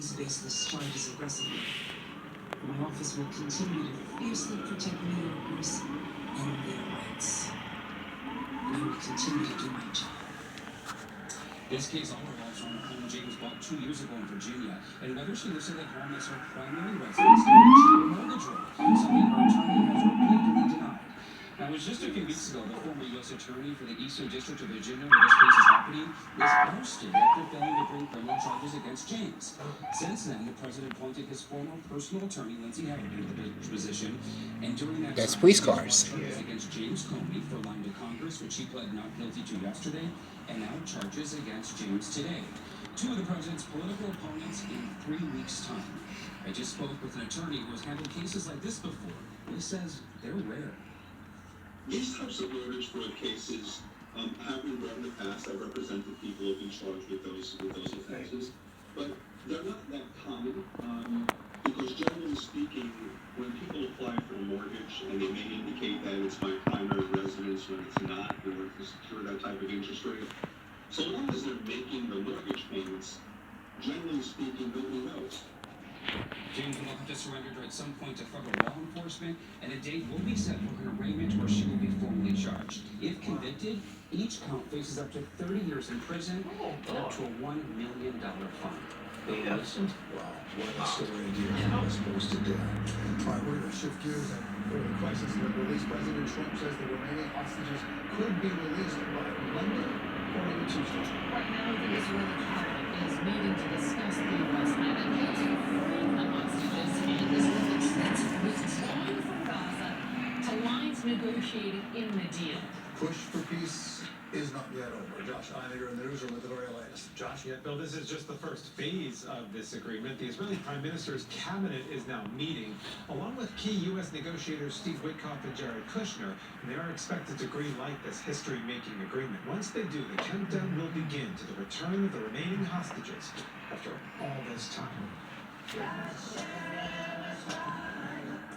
these baseless charges aggressively. My office will continue to fiercely protect New Yorkers and their rights. And I will continue to do my job. This case all revolves around a home James bought 2 years ago in Virginia, and whether she lives in that home as her primary residence to manage her mortgage role, something her attorney has repeatedly denied. Now, it was just a few weeks ago the former U.S. attorney for the Eastern District of Virginia, where this case is happening, was ousted after failing to bring criminal charges against James. Since then, the president appointed his former personal attorney, Lindsay Harrigan, to the position, and during that That's time, police cars. charges against James Comey for lying to Congress, which he pled not guilty to yesterday, and now charges against James today. Two of the president's political opponents in 3 weeks' time. I just spoke with an attorney who has handled cases like this before. He says they're rare. These types of mortgage fraud cases have been brought in the past. I've represented people who have been charged with those offenses, but they're not that common because generally speaking, when people apply for a mortgage and they may indicate that it's my primary residence when it's not, in order to secure that type of interest rate, so long as they're making the mortgage payments, generally speaking, nobody knows. James will have to surrender at some point to federal law enforcement, and a date will be set for her arraignment where she will be formally charged. If convicted, each count faces up to 30 years in prison and up to a $1 million fine. Wow, what a story indeed. What it's supposed to do. All right, we're going to shift gears and go to the crisis in the Middle East. President Trump says the remaining hostages could be released by Monday or even Tuesday. Right now, the Israeli cabinet is meeting to discuss the U.S. advocates for freeing the hostages, and Israel expects withdrawing from Gaza to lines negotiated in the deal. Push for peace is not yet over. Josh Einiger in the newsroom with the very latest. Josh, Bill, this is just the first phase of this agreement. The Israeli Prime Minister's cabinet is now meeting, along with key U.S. negotiators Steve Witkoff and Jared Kushner, and they are expected to green-light this history-making agreement. Once they do, the countdown will begin to the return of the remaining hostages after all this time.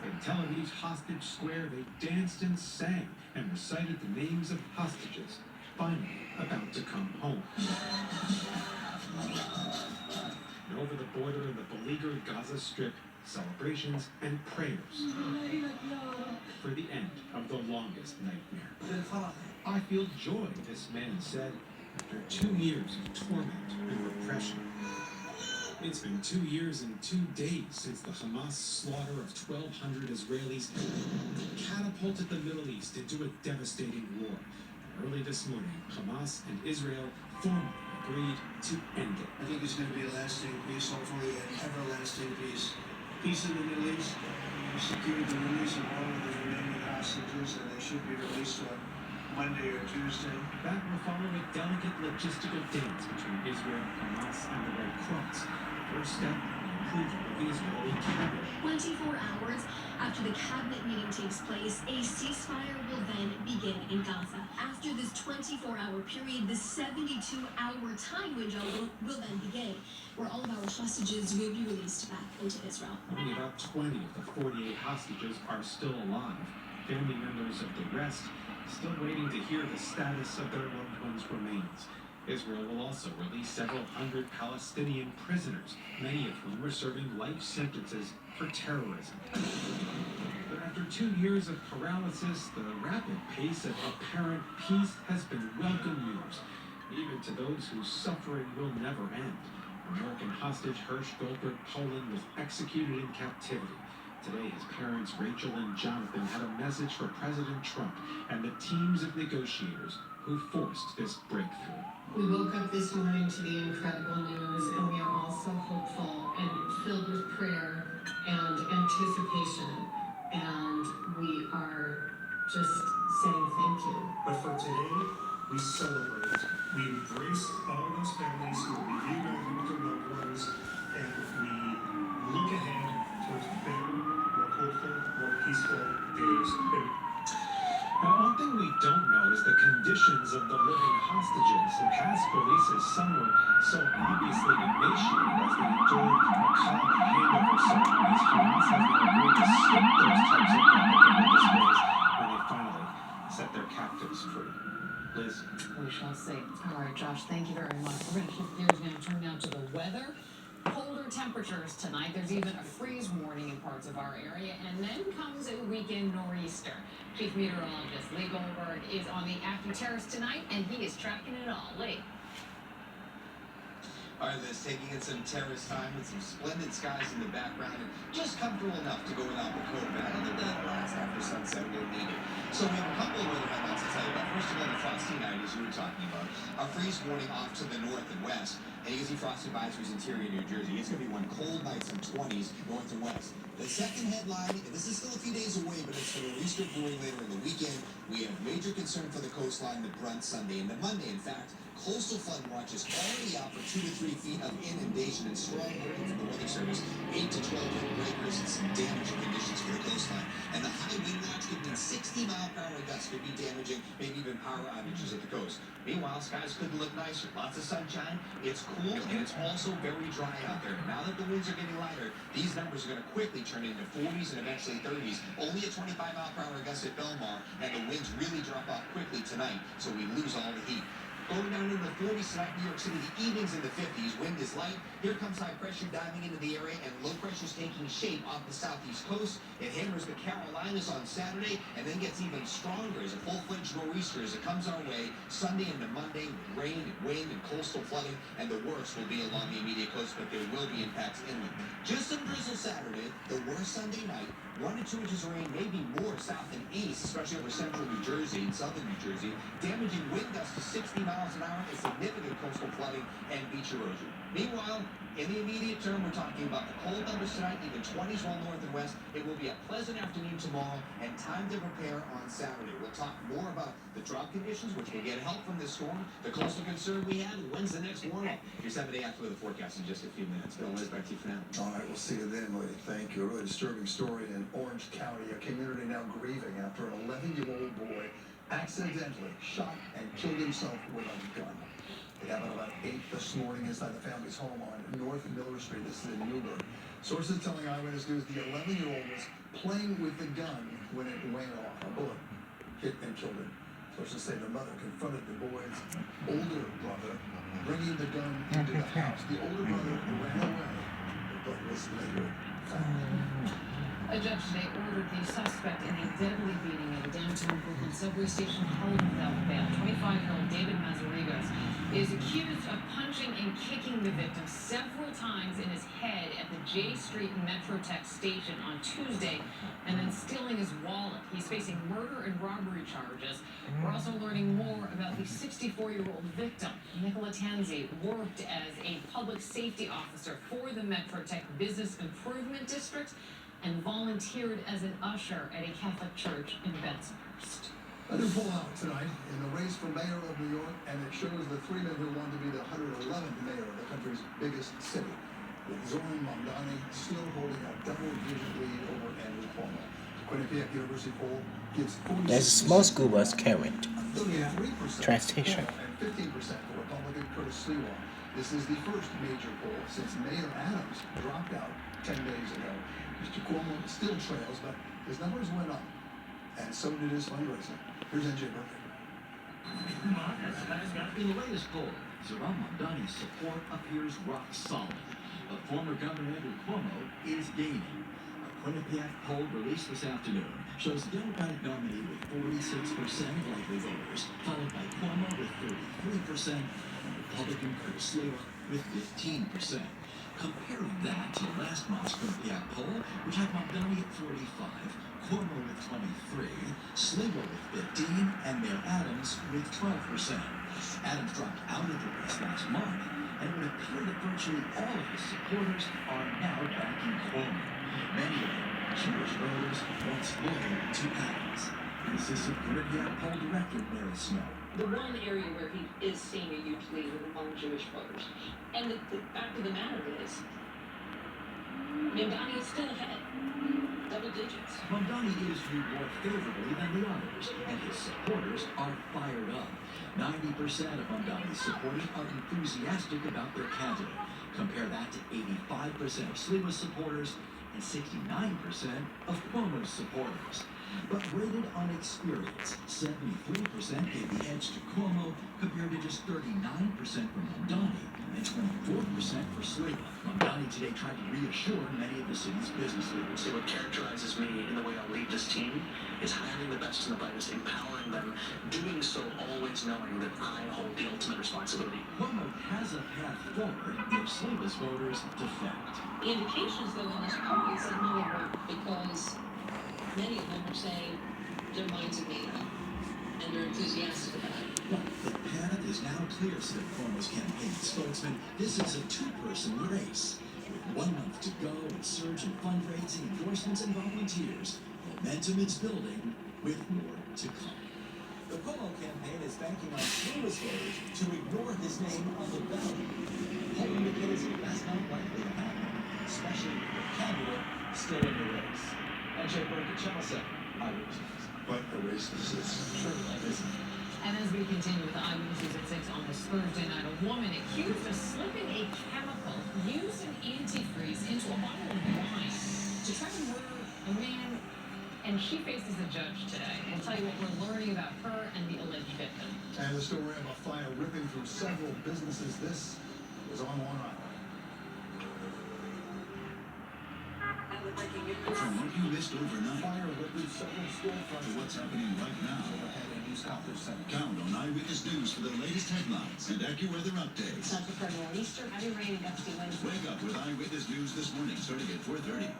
In Tel Aviv's Hostage Square, they danced and sang and recited the names of hostages finally about to come home. And over the border in the beleaguered Gaza Strip, celebrations and prayers for the end of the longest nightmare. I feel joy, this man said, after 2 years of torment and repression. It's been 2 years and 2 days since the Hamas slaughter of 1,200 Israelis catapulted the Middle East into a devastating war. And early this morning, Hamas and Israel formally agreed to end it. I think it's going to be a lasting peace, hopefully an everlasting peace. Peace in the Middle East. We secured the release of all of the remaining hostages, and they should be released on Monday or Tuesday. That will follow a delicate logistical dance between Israel, Hamas, and the Red Cross. First step, the approval of the Israeli cabinet. 24 hours after the cabinet meeting takes place, a ceasefire will then begin in Gaza. After this 24-hour period, the 72-hour time window will then begin, where all of our hostages will be released back into Israel. Only about 20 of the 48 hostages are still alive. Family members of the rest still waiting to hear the status of their loved ones' remains. Israel will also release several hundred Palestinian prisoners, many of whom are serving life sentences for terrorism. But after 2 years of paralysis, the rapid pace of apparent peace has been welcome news, even to those whose suffering will never end. American hostage Hirsch Goldberg Poland was executed in captivity. Today, his parents, Rachel and Jonathan, had a message for President Trump and the teams of negotiators who forced this breakthrough. We woke up this morning to the incredible news, and we are all so hopeful and filled with prayer and anticipation, and we are just saying thank you. But for today, we celebrate. We embrace all of those families who will be reunited with their loved ones, and we look ahead towards better, more hopeful, more peaceful days. Now, one thing we don't know is the conditions of the living hostages. In past releases, some were so obviously emaciated as they endured macabre handover ceremonies. Hamas has now agreed to skip those types of propaganda displays when they finally set their captives free. Liz? We shall see. All right, Josh, thank you very much. We're going to shift gears now, turn now to the weather. Colder cooler temperatures tonight. There's even a freeze warning in parts of our area, and then comes a weekend nor'easter. Chief Meteorologist Lee Goldberg is on the Acton Terrace tonight, and he is tracking it all. Lee. All right, Liz, taking in some terrace time with some splendid skies in the background and just comfortable enough to go without the coat, but I don't think that'll last after sunset. We'll need it. So we have a couple of weather headlines to tell you about. First of all, the frosty night, as you were talking about. Our freeze warning off to the north and west. And you can see frost advisories interior New Jersey. It's going to be one cold night, some 20s north and west. The second headline, and this is still a few days away, but it's for the Easter brewing later in the weekend. We have major concern for the coastline, the brunt Sunday and the Monday. In fact, coastal flood watch is already out for 2 to 3 feet of inundation and strong warning from the Weather Service. 8 to 12 foot breakers and some damaging conditions for the coastline. And the high wind watch could mean 60-mile-per-hour gusts could be damaging, maybe even power outages at the coast. Meanwhile, skies could look nicer. Lots of sunshine. It's cool and it's also very dry out there. Now that the winds are getting lighter, these numbers are going to quickly turn into 40s and eventually 30s. Only a 25-mile-per-hour gust at Belmar, and the winds really drop off quickly tonight, so we lose all the heat. Going down into the 40s tonight, New York City, the evenings in the 50s. Wind is light. Here comes high pressure diving into the area, and low pressure is taking shape off the southeast coast. It hammers the Carolinas on Saturday, and then gets even stronger as a full-fledged nor'easter as it comes our way Sunday into Monday with rain and wind and coastal flooding, and the worst will be along the immediate coast, but there will be impacts inland. Just some drizzle Saturday, the worst Sunday night. 1 to 2 inches of rain, maybe more south and east, especially over central New Jersey and southern New Jersey. Damaging wind gusts to 60 miles an hour and significant coastal flooding and beach erosion. Meanwhile, in the immediate term, we're talking about the cold numbers tonight, even 20s while north and west. It will be a pleasant afternoon tomorrow and time to prepare on Saturday. We'll talk more about the drought conditions, which will get help from this storm, the coastal concern we had, and when's the next warm-up. Your 7-day after the forecast in just a few minutes. Bill, Liz, back to you for now. All right, we'll see you then, Lee. Thank you. A really disturbing story in Orange County. A community now grieving after an 11-year-old boy accidentally shot and killed himself with a gun. It happened about 8 this morning inside the family's home on North Miller Street. This is in Newburgh. Sources telling Eyewitness News the 11-year-old was playing with the gun when it went off. A bullet hit and killed him. Sources say the mother confronted the boy's older brother, bringing the gun into the house. The older brother ran away, but was later found. A judge today ordered the suspect in a deadly beating at a downtown Brooklyn subway station held without bail. 25-year-old David Mazarigas is accused of punching and kicking the victim several times in his head at the J Street Metrotech station on Tuesday and then stealing his wallet. He's facing murder and robbery charges. We're also learning more about the 64-year-old victim. Nicola Tanzi worked as a public safety officer for the Metrotech Business Improvement District and volunteered as an usher at a Catholic church in Bensonhurst. Another pull out tonight in the race for mayor of New York, and it shows the 3 men who want to be the 111th mayor of the country's biggest city, with Zoran Mamdani still holding a double-digit lead over Andrew Cuomo. Quinnipiac University poll gives 46%. There's a small school bus carrying 33% train station. and 15% for Republican Curtis Sliwa. This is the first major poll since Mayor Adams dropped out 10 days ago. Mr. Cuomo still trails, but his numbers went up, and so did his fundraising. Here's NJ Burke. In the latest poll, Zoran Mamdani's support appears rock solid, but former Governor Andrew Cuomo is gaining. A Quinnipiac poll released this afternoon shows the Democratic nominee with 46% of likely voters, followed by Cuomo with 33% and Republican Curtis Sliwa with 15%. Comparing that to last month's Quinnipiac poll, which had Mamdani at 45, Cuomo with 23, Sliwa with 15, and Mayor Adams with 12%. Adams dropped out of the race last month, and it would appear that virtually all of his supporters are now backing Cuomo. Many of them Jewish voters once loyal to Adams. This is Quinnipiac poll director Mary Snow. The one area where he is seeing a huge lead among Jewish voters. And the fact of the matter is, Mamdani is still ahead, double digits. Mamdani is viewed more favorably than the others, and his supporters are fired up. 90% of Mamdani's supporters are enthusiastic about their candidate. Compare that to 85% of Sliwa's supporters and 69% of Cuomo's supporters. But rated on experience, 73% gave the edge to Cuomo compared to just 39% for Mamdani, and 24% for Sliwa. Mamdani today tried to reassure many of the city's business leaders. See, what characterizes me in the way I lead this team is hiring the best and the brightest, empowering them, doing so always knowing that I hold the ultimate responsibility. Cuomo has a path forward if Sliwa's voters defect. The indications, though, in this poll is that no, it won't, because many of them are saying their minds are made up and they're enthusiastic about it. Well, the path is now clear, said Cuomo's campaign spokesman. This is a two-person race. With 1 month to go, a surge in fundraising, endorsements, and volunteers. Momentum is building, with more to come. The Cuomo campaign is banking on Sliwa's voters to ignore his name on the ballot. Polling indicates that's not likely to happen, especially with the candidate still in the race. And Jay Burke, Channel 7, Eyewitness News. But a race this is. Sure, like this. And as we continue with Eyewitnesses at 6 on this Thursday night, a woman accused of slipping a chemical used in antifreeze into a bottle of wine to try to murder a man, and she faces a judge today. We'll tell you what we're learning about her and the alleged victim. And the story of a fire ripping through several businesses. This is on Long Island. From what you missed overnight Fire ripping several storefronts. to what's happening right now, Ahead of News Conference Center. count on Eyewitness News for the latest headlines and AccuWeather updates. Not prepared for Easter, heavy rain and gusty winds. Wake up with Eyewitness News this morning, starting at 4:30.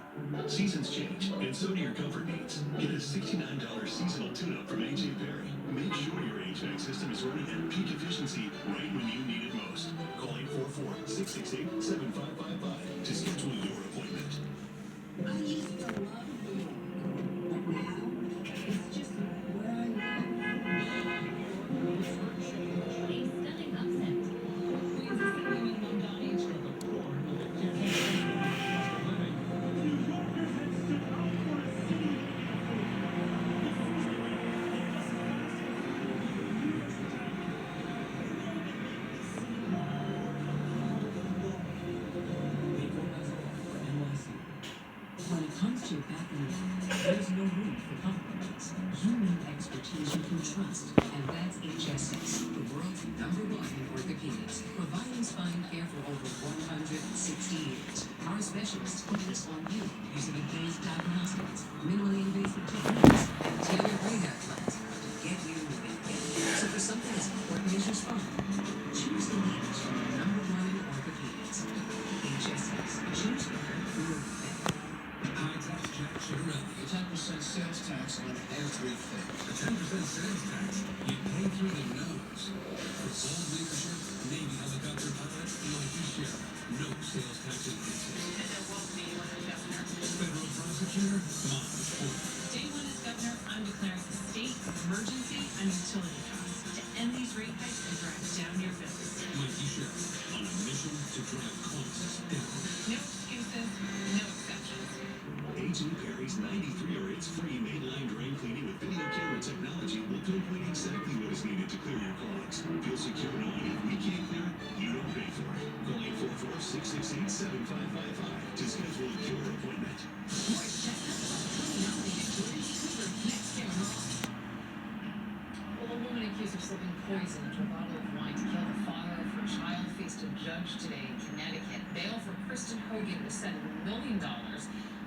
Seasons change, and so do your comfort needs. Get a $69 seasonal tune-up from AJ Perry. Make sure your HVAC system is running at peak efficiency right when you need it most. Call 844-668-7555 to schedule your appointment. I used to love New York, but now it's just where I live. A stunning upset. Queens is Stephen Mamdani to the core of the campaign. When it comes to your background, there's no room for compromise. You need expertise you can trust, and that's HSS, the world's #1 in orthopedics, providing spine care for over 160 years. Our specialists focus on you using advanced diagnostics, minimally invasive techniques, and tailored rehab plans to get you moving. So for something as important as your spine, choose the leaders from the #1 in orthopedics. HSS, choose better, move better. A 10% sales tax on everything. A 10% sales tax you pay through the nose. For bold leadership, Navy helicopter pilot, Nike sheriff, no sales tax increases. Federal prosecutor, Mom. Day one as governor, I'm declaring a state of emergency on utility costs to end these rate hikes and drive down your bills. Nike sheriff, on a mission to drive costs down. No excuses, no exceptions. AJ Perry's 93-rates free mainline drain cleaning with video camera technology will pinpoint exactly what is needed to clear your clogs. Feel secure knowing if we can't clear it, you don't pay for it. Call 844-668-7555 to schedule your appointment. Well, a woman accused of slipping poison into a bottle of wine to kill the father of her child faced a judge today in Connecticut. Bail for Kristen Hogan was set at $1 million.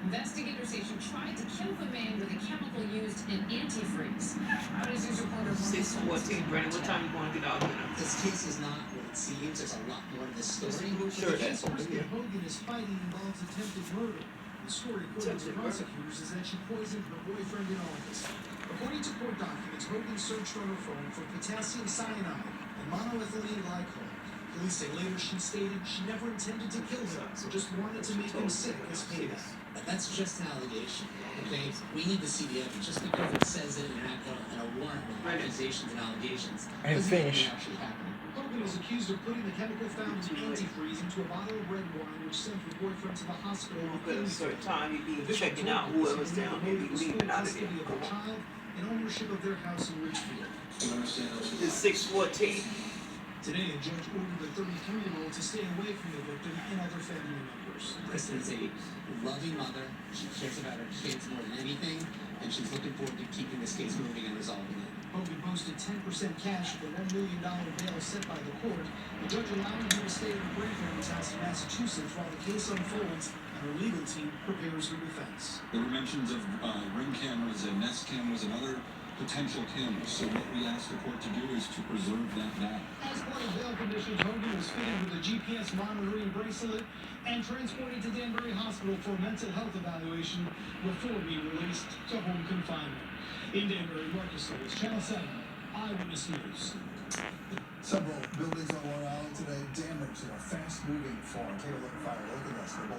Investigators say she tried to kill the man with a chemical used in antifreeze. Eyewitness News reporter 6:14, Brandon, what time you want to get out here? This case is not what it seems. There's a lot more to this story. Sure, that's Kristen Hogan is fighting involves attempted murder. The story, according to prosecutors, is that she poisoned her boyfriend in August. According to court documents, Hogan searched on her phone for potassium cyanide and monoethylene glycol. Police say later she stated she never intended to kill him, just wanted to make him sick as payback. That's just an allegation, okay? We need to see the evidence. Just because it says it in a warrant with accusations and allegations doesn't mean it's actually happening. Hogan is accused of putting the chemical found in antifreeze into a bottle of red wine, which sent her boyfriend to the hospital. At a certain time, you be checking out whoever's down there, you leaving out of there. Custody of her child and ownership of their house in Richfield. It's 6:14. Today, a judge ordered the 33-year-old to stay away from the victim and other family members. Kristen is a loving mother. She cares about her kids more than anything, and she's looking forward to keeping this case moving and resolving it. Hogan posted 10% cash for the $1 million bail set by the court. The judge allowing him to stay at her grandparents' house in Massachusetts while the case unfolds and her legal team prepares her defense. There were mentions of ring cameras and Nest cameras and other potential cameras. So what we asked the court to do is to preserve that data. As part of bail conditions, Hogan was fitted with a GPS monitoring bracelet and transported to Danbury Hospital for mental health evaluation before being released to home confinement. In Danbury, Marcus Lewis, Channel 7 Eyewitness News. Several buildings on Long Island today damaged in a fast-moving fall. Take a look at this. The